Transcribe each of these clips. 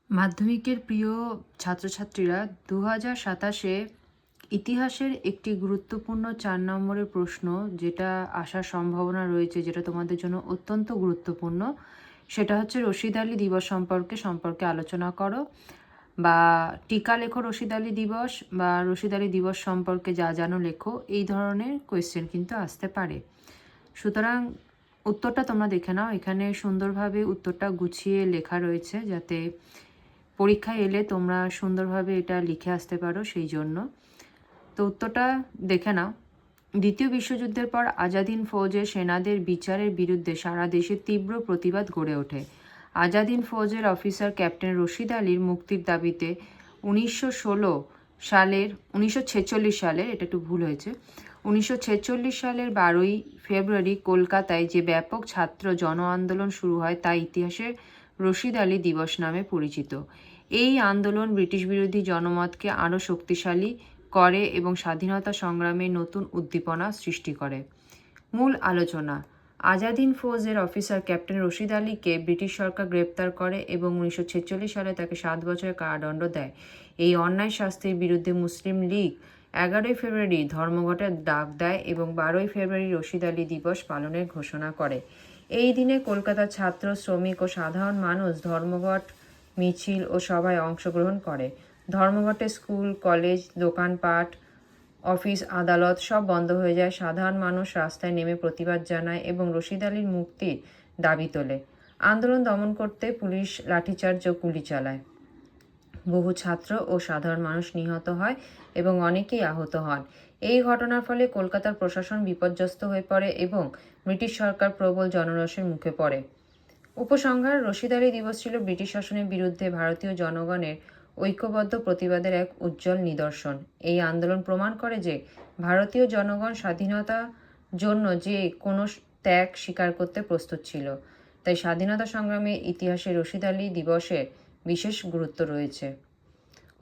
মাধ্যমিকের প্রিয় ছাত্রছাত্রীরা 2027-এ ইতিহাসের একটি গুরুত্বপূর্ণ 4 নম্বরের প্রশ্ন যেটা আসার সম্ভাবনা রয়েছে, যেটা তোমাদের জন্য অত্যন্ত গুরুত্বপূর্ণ, সেটা হচ্ছে রশিদ আলী দিবস সম্পর্কে আলোচনা করো, বা টিকা লেখো রশিদ আলী দিবস, বা রশিদ আলী দিবস সম্পর্কে যা জানো লেখো। এই ধরনের কোয়েশ্চেন কিন্তু আসতে পারে। সুতরাং উত্তরটা তোমরা দেখে নাও। এখানে সুন্দরভাবে উত্তরটা গুছিয়ে লেখা রয়েছে, যাতে পরীক্ষায় এলে তোমরা সুন্দরভাবে এটা লিখে আসতে পারো, সেই জন্য। তো উত্তরটা দেখে নাও। দ্বিতীয় বিশ্বযুদ্ধের পর আজাদ হিন্দ ফৌজের সেনাদের বিচারের বিরুদ্ধে সারা দেশে তীব্র প্রতিবাদ গড়ে ওঠে। আজাদ হিন্দ ফৌজের অফিসার ক্যাপ্টেন রশিদ আলীর মুক্তির দাবিতে 1946 সালের, এটা একটু ভুল হয়েছে, 1946 সালের 12ই ফেব্রুয়ারি কলকাতায় যে ব্যাপক ছাত্র জন আন্দোলন শুরু হয় তা ইতিহাসে রশিদ আলী দিবস নামে পরিচিত। এই আন্দোলন ব্রিটিশ বিরোধী জনমতকে আরও শক্তিশালী করে এবং স্বাধীনতা সংগ্রামে নতুন উদ্দীপনা সৃষ্টি করে। মূল আলোচনা। আজাদ হিন্দ ফৌজের অফিসার ক্যাপ্টেন রশিদ আলীকে ব্রিটিশ সরকার গ্রেপ্তার করে এবং 1946 সালে তাকে 7 বছরের কারাদণ্ড দেয়। এই অন্যায় শাস্তির বিরুদ্ধে মুসলিম লীগ 11ই ফেব্রুয়ারি ধর্মঘটের ডাক দেয় এবং 12ই ফেব্রুয়ারি রশিদ আলী দিবস পালনের ঘোষণা করে। এই দিনে কলকাতার ছাত্র, শ্রমিক ও সাধারণ মানুষ ধর্মঘট, মিছিল ও সভায় অংশগ্রহণ করে। ধর্মঘটে স্কুল, কলেজ, দোকানপাট, অফিস, আদালত সব বন্ধ হয়ে যায়। সাধারণ মানুষ রাস্তায় নেমে প্রতিবাদ জানায় এবং রশিদ আলীর মুক্তির দাবি তোলে। আন্দোলন দমন করতে পুলিশ লাঠিচার্জ ও গুলি চালায়। বহু ছাত্র ও সাধারণ মানুষ নিহত হয় এবং অনেকেই আহত হন। এই ঘটনার ফলে কলকাতার প্রশাসন বিপর্যস্ত হয়ে পড়ে এবং ব্রিটিশ সরকার প্রবল জনরোষের মুখে পড়ে। উপসংহার: রশিদ আলী দিবস ছিল ব্রিটিশ শাসনের বিরুদ্ধে ভারতীয় জনগণের ঐক্যবদ্ধ প্রতিবাদের এক উজ্জ্বল নিদর্শন। এই আন্দোলন প্রমাণ করে যে ভারতীয় জনগণ স্বাধীনতার জন্য যে কোনো ত্যাগ স্বীকার করতে প্রস্তুত ছিল। তাই স্বাধীনতা সংগ্রামের ইতিহাসে রশিদ আলী দিবসের বিশেষ গুরুত্ব রয়েছে।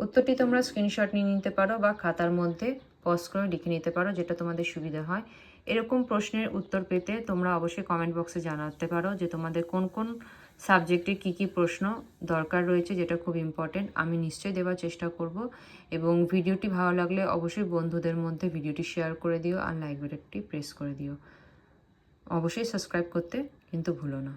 উত্তরটি তোমরা স্ক্রিনশট নিয়ে নিতে পারো বা খাতার মধ্যে পজ করে লিখে নিতে পারো, যেটা তোমাদের সুবিধা হয়। এরকম প্রশ্নের উত্তর পেতে তোমরা অবশ্যই কমেন্ট বক্সে জানাতে পারো যে তোমাদের কোন কোন সাবজেক্টে কী কী প্রশ্ন দরকার রয়েছে, যেটা খুব ইম্পর্টেন্ট। আমি নিশ্চয়ই দেওয়ার চেষ্টা করব। এবং ভিডিওটি ভালো লাগলে অবশ্যই বন্ধুদের মধ্যে ভিডিওটি শেয়ার করে দিও আর লাইক বাটনটি প্রেস করে দিও। অবশ্যই সাবস্ক্রাইব করতে কিন্তু ভুলো না।